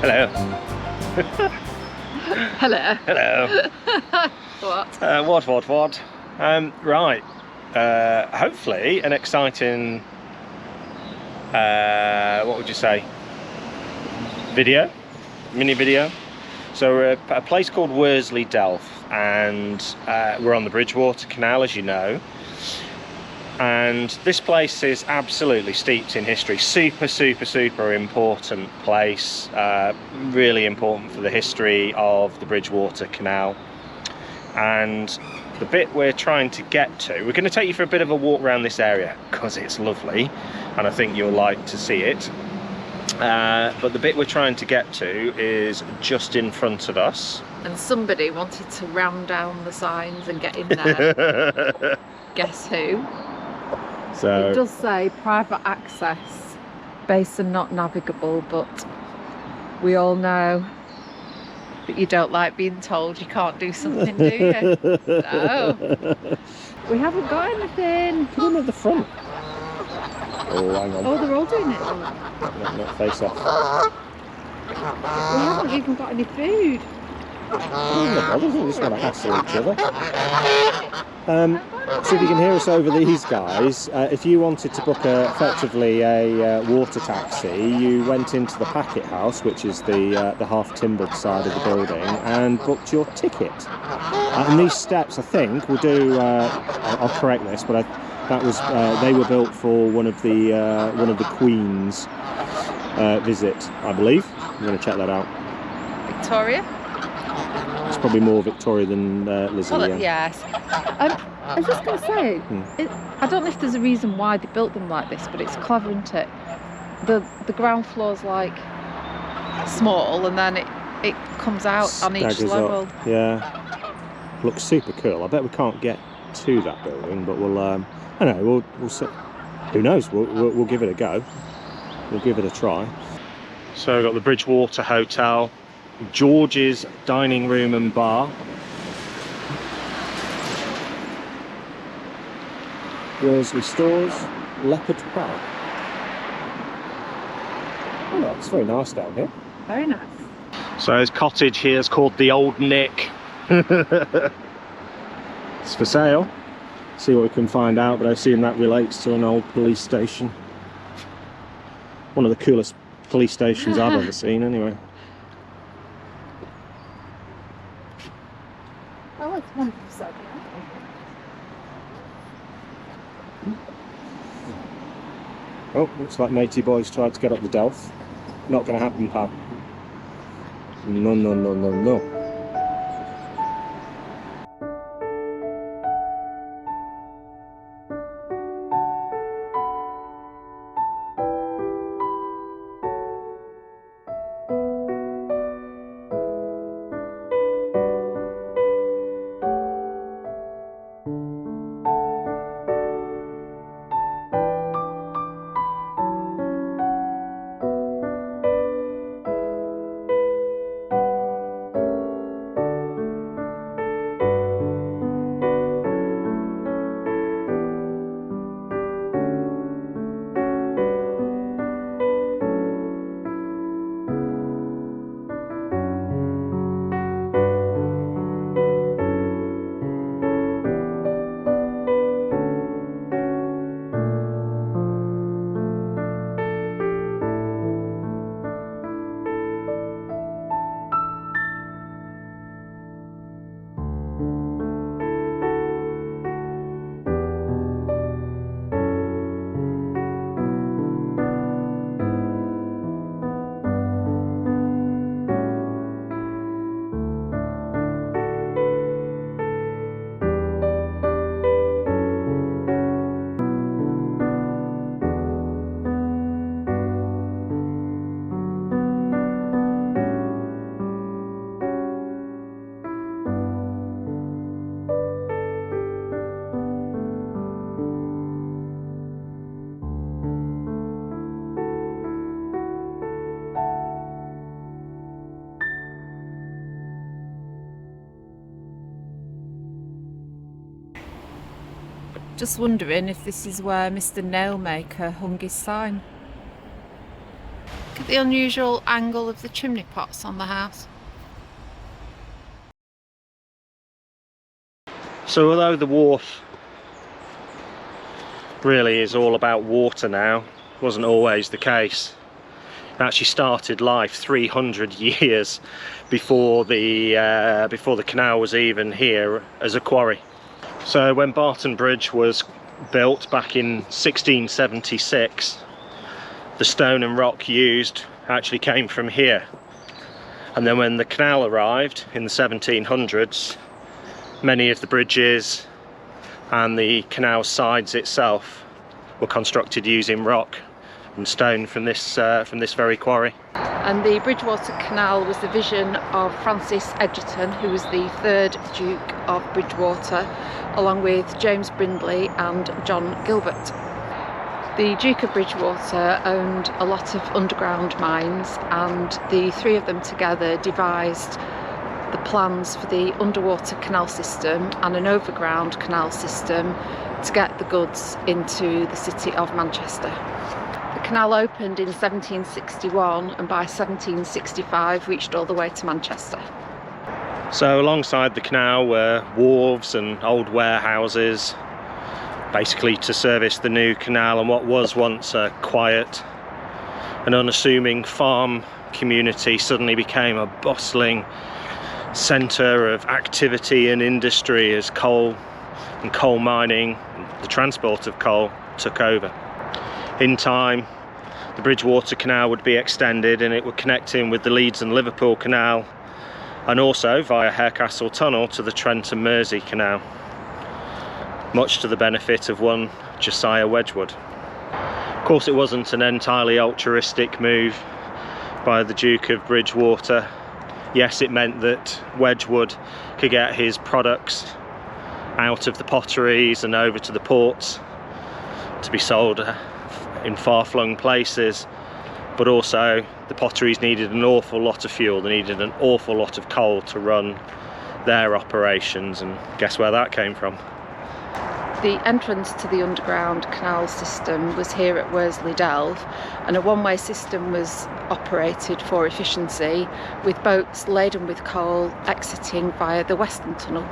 Hello. Hello. Hello. What? What? Right. Hopefully an exciting, what would you say? Mini video. So we're at a place called Worsley Delph, and we're on the Bridgewater Canal, as you know. And this place is absolutely steeped in history. Super important place. Really important for the history of the Bridgewater Canal. And the bit we're trying to get to, we're going to take you for a bit of a walk around this area because it's lovely, and I think you'll like to see it. But the bit we're trying to get to is just in front of us. And somebody wanted to ram down the signs and get in there. Guess who? So it does say private access, basin not navigable, but we all know that you don't like being told you can't do something, do you? No. We haven't got anything. Put them at the front. Oh, hang on. Oh, they're all doing it. Not face off. We haven't even got any food. Oh, they just want to hassle each other. So if you can hear us over these guys, if you wanted to book effectively a water taxi, you went into the packet house, which is the half-timbered side of the building, and booked your ticket. And these steps, I think, will do. I'll correct this, but that was they were built for one of the Queen's visit, I believe. I'm going to check that out. Victoria? It's probably more Victoria than Lizzie. Well, yes. I was just going to say, I don't know if there's a reason why they built them like this, but it's clever, isn't it? The ground floor's like small, and then it comes out on each level. Up. Yeah, looks super cool. I bet we can't get to that building, but we'll. I don't know. We'll see. Who knows? We'll give it a go. We'll give it a try. So we've got the Bridgewater Hotel, George's dining room and bar. Worsley Stores, Leopard Park. Oh, it's very nice down here. Very nice. So this cottage here is called the Old Nick. It's for sale. See what we can find out, but I assume that relates to an old police station. One of the coolest police stations I've ever seen, anyway. Oh, it's 100%. Oh, looks like matey boys tried to get up the Delph. Not going to happen, pal. No. Just wondering if this is where Mr. Nailmaker hung his sign. Look at the unusual angle of the chimney pots on the house. So although the wharf really is all about water now, wasn't always the case. It actually started life 300 years before the canal was even here as a quarry. So when Barton Bridge was built back in 1676, the stone and rock used actually came from here. And then when the canal arrived in the 1700s, many of the bridges and the canal sides itself were constructed using rock and stone from this very quarry. And the Bridgewater Canal was the vision of Francis Egerton, who was the 3rd Duke of Bridgewater, along with James Brindley and John Gilbert. The Duke of Bridgewater owned a lot of underground mines, and the three of them together devised the plans for the underwater canal system and an overground canal system to get the goods into the city of Manchester. The canal opened in 1761 and by 1765 reached all the way to Manchester. So alongside the canal were wharves and old warehouses, basically to service the new canal and what was once a quiet and unassuming farm community suddenly became a bustling centre of activity and industry as coal and coal mining, the transport of coal, took over. In time, the Bridgewater Canal would be extended and it would connect in with the Leeds and Liverpool Canal, and also via Harecastle Tunnel to the Trent and Mersey Canal, much to the benefit of one Josiah Wedgwood. Of course, it wasn't an entirely altruistic move by the Duke of Bridgewater. Yes, it meant that Wedgwood could get his products out of the potteries and over to the ports to be sold in far-flung places, but also the potteries needed an awful lot of fuel, they needed an awful lot of coal to run their operations, and guess where that came from? The entrance to the underground canal system was here at Worsley Delph, and a one-way system was operated for efficiency, with boats laden with coal exiting via the western tunnel.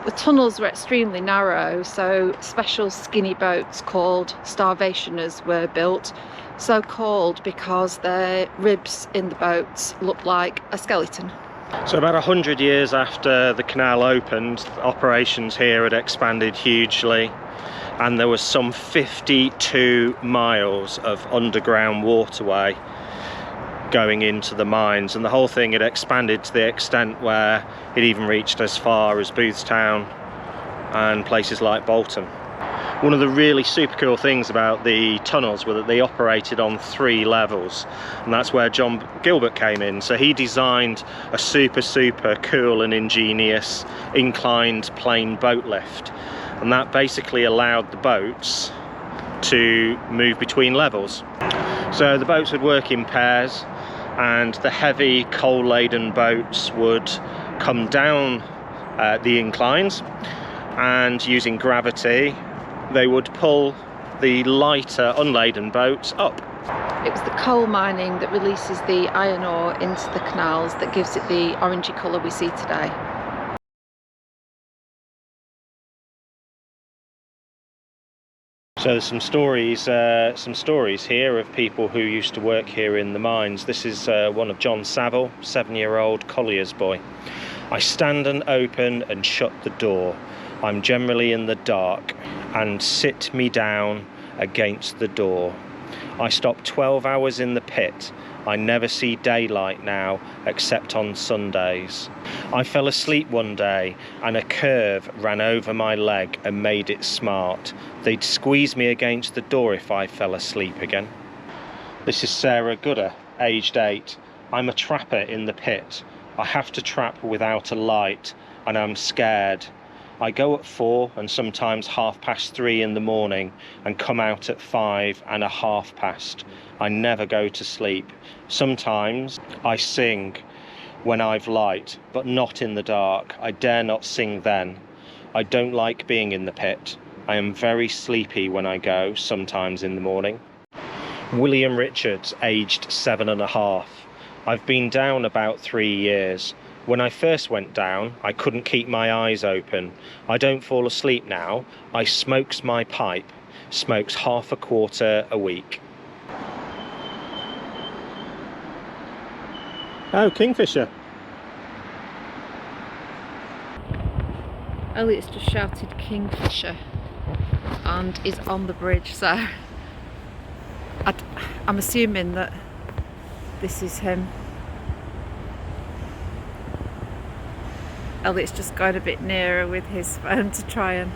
The tunnels were extremely narrow, so special skinny boats called starvationers were built, so called because their ribs in the boats looked like a skeleton. So about 100 years after the canal opened, operations here had expanded hugely, and there was some 52 miles of underground waterway going into the mines, and the whole thing had expanded to the extent where it even reached as far as Boothstown and places like Bolton. One of the really super cool things about the tunnels were that they operated on 3 levels, and that's where John Gilbert came in. So he designed a super cool and ingenious inclined plane boat lift, and that basically allowed the boats to move between levels. So the boats would work in pairs, and the heavy coal laden boats would come down the inclines, and using gravity they would pull the lighter unladen boats up. It was the coal mining that releases the iron ore into the canals that gives it the orangey colour we see today. So there's some stories here of people who used to work here in the mines. This is one of John Saville, 7-year-old collier's boy. I stand and open and shut the door. I'm generally in the dark, and sit me down against the door. I stop 12 hours in the pit. I never see daylight now, except on Sundays. I fell asleep one day, and a curve ran over my leg and made it smart. They'd squeeze me against the door if I fell asleep again. This is Sarah Gooder, aged 8. I'm a trapper in the pit. I have to trap without a light, and I'm scared. I go at 4 and sometimes 3:30 in the morning, and come out at 5 and 5:30. I never go to sleep. Sometimes I sing when I've light, but not in the dark. I dare not sing then. I don't like being in the pit. I am very sleepy when I go, sometimes in the morning. William Richards, aged 7.5. I've been down about 3 years. When I first went down, I couldn't keep my eyes open. I don't fall asleep now. I smokes my pipe. Smokes half a quarter a week. Oh, kingfisher. Elliott's just shouted kingfisher and is on the bridge, so I'm assuming that this is him. Elliott's just going a bit nearer with his phone to try and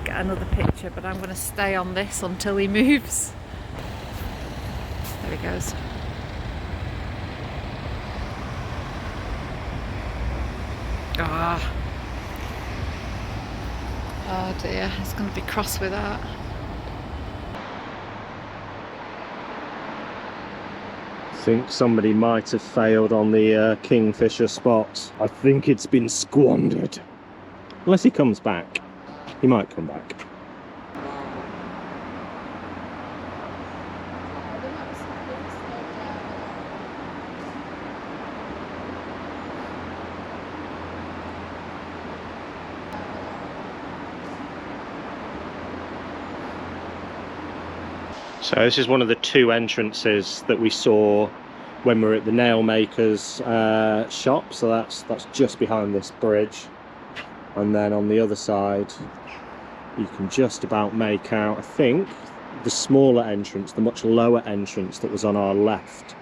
get another picture, but I'm going to stay on this until he moves. There he goes. Ah. Oh dear, he's going to be cross with that. I think somebody might have failed on the kingfisher spot. I think it's been squandered. Unless he comes back. He might come back. So this is one of the two entrances that we saw when we were at the nail maker's shop. So that's just behind this bridge, and then on the other side you can just about make out, I think, the smaller entrance, the much lower entrance that was on our left.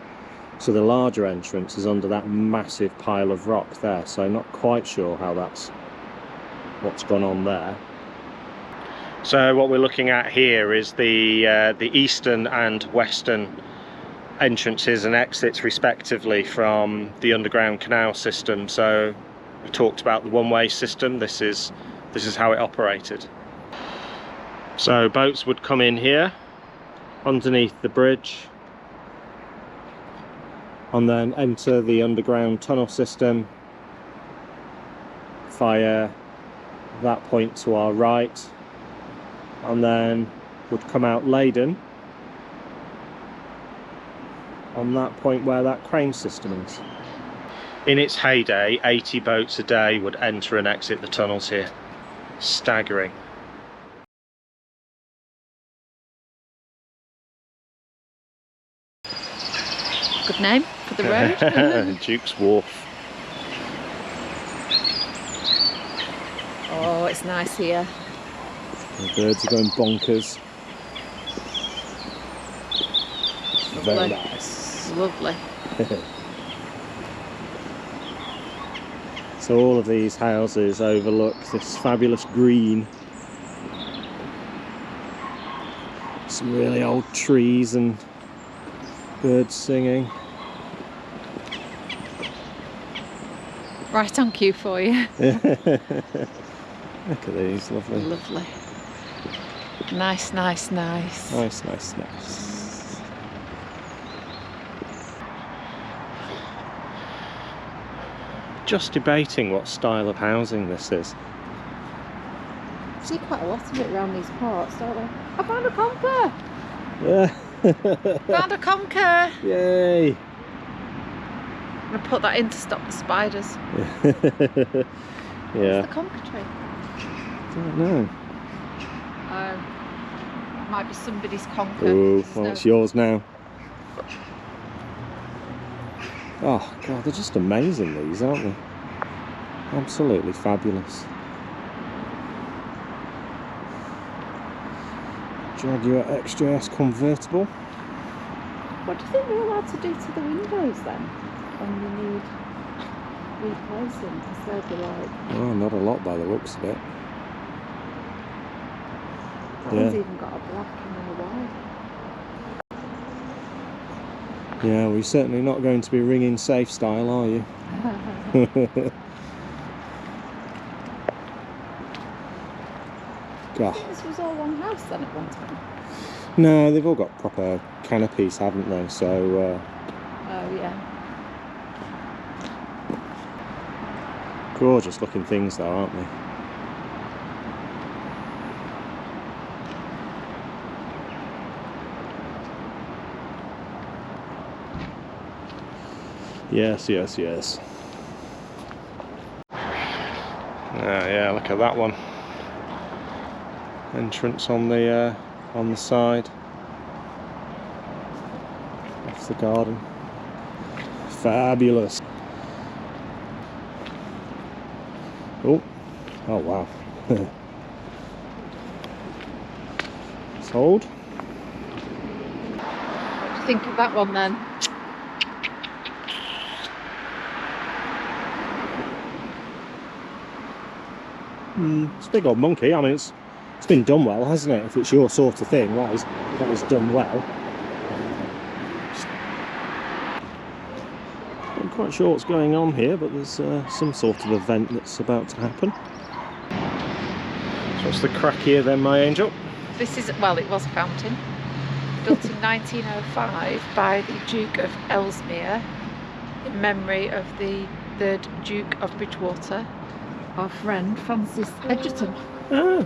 So the larger entrance is under that massive pile of rock there, so I'm not quite sure how what's gone on there. So what we're looking at here is the eastern and western entrances and exits respectively from the underground canal system. So we talked about the one-way system. This is how it operated. So boats would come in here underneath the bridge and then enter the underground tunnel system via that point to our right, and then would come out laden on that point where that crane system is. In its heyday, 80 boats a day would enter and exit the tunnels here. Staggering. Good name for the road. Duke's Wharf. Oh, it's nice here. The birds are going bonkers. Lovely. Very nice. Lovely. So all of these houses overlook this fabulous green. Some really old trees and birds singing. Right on cue for you. Look at these, lovely. Lovely. Nice, nice, nice. Nice, nice, nice. Just debating what style of housing this is. See quite a lot of it around these parts, don't we? I found a conker! Yeah. Found a conker! Yay! I'm going to put that in to stop the spiders. Yeah. What's the conker tree? Don't know. Might be somebody's conker. Oh, well, it's yours now. Oh god, they're just amazing, these, aren't they? Absolutely fabulous. Jaguar XJS convertible. What do you think they're allowed to do to the windows then? When you need replacing? Because they'll be like... Oh, not a lot by the looks of it. That one's even got a black and then a white. Yeah, well, you're certainly not going to be ringing safe style, are you? I think this was all one house then at one time. No, they've all got proper canopies, haven't they? So. Oh yeah. Gorgeous looking things, though, aren't they? Yes, yes, yes. Yeah, look at that one. Entrance on the side. That's the garden. Fabulous. Oh wow. Sold. What do you think of that one then? It's a big old monkey. I mean, it's been done well, hasn't it? If it's your sort of thing, that is done well. I'm quite sure what's going on here, but there's some sort of event that's about to happen. So what's the crack here then, my angel? This is, well, it was a fountain. Built in 1905 by the Duke of Ellesmere in memory of the 3rd Duke of Bridgewater, our friend Francis Edgerton. Ah,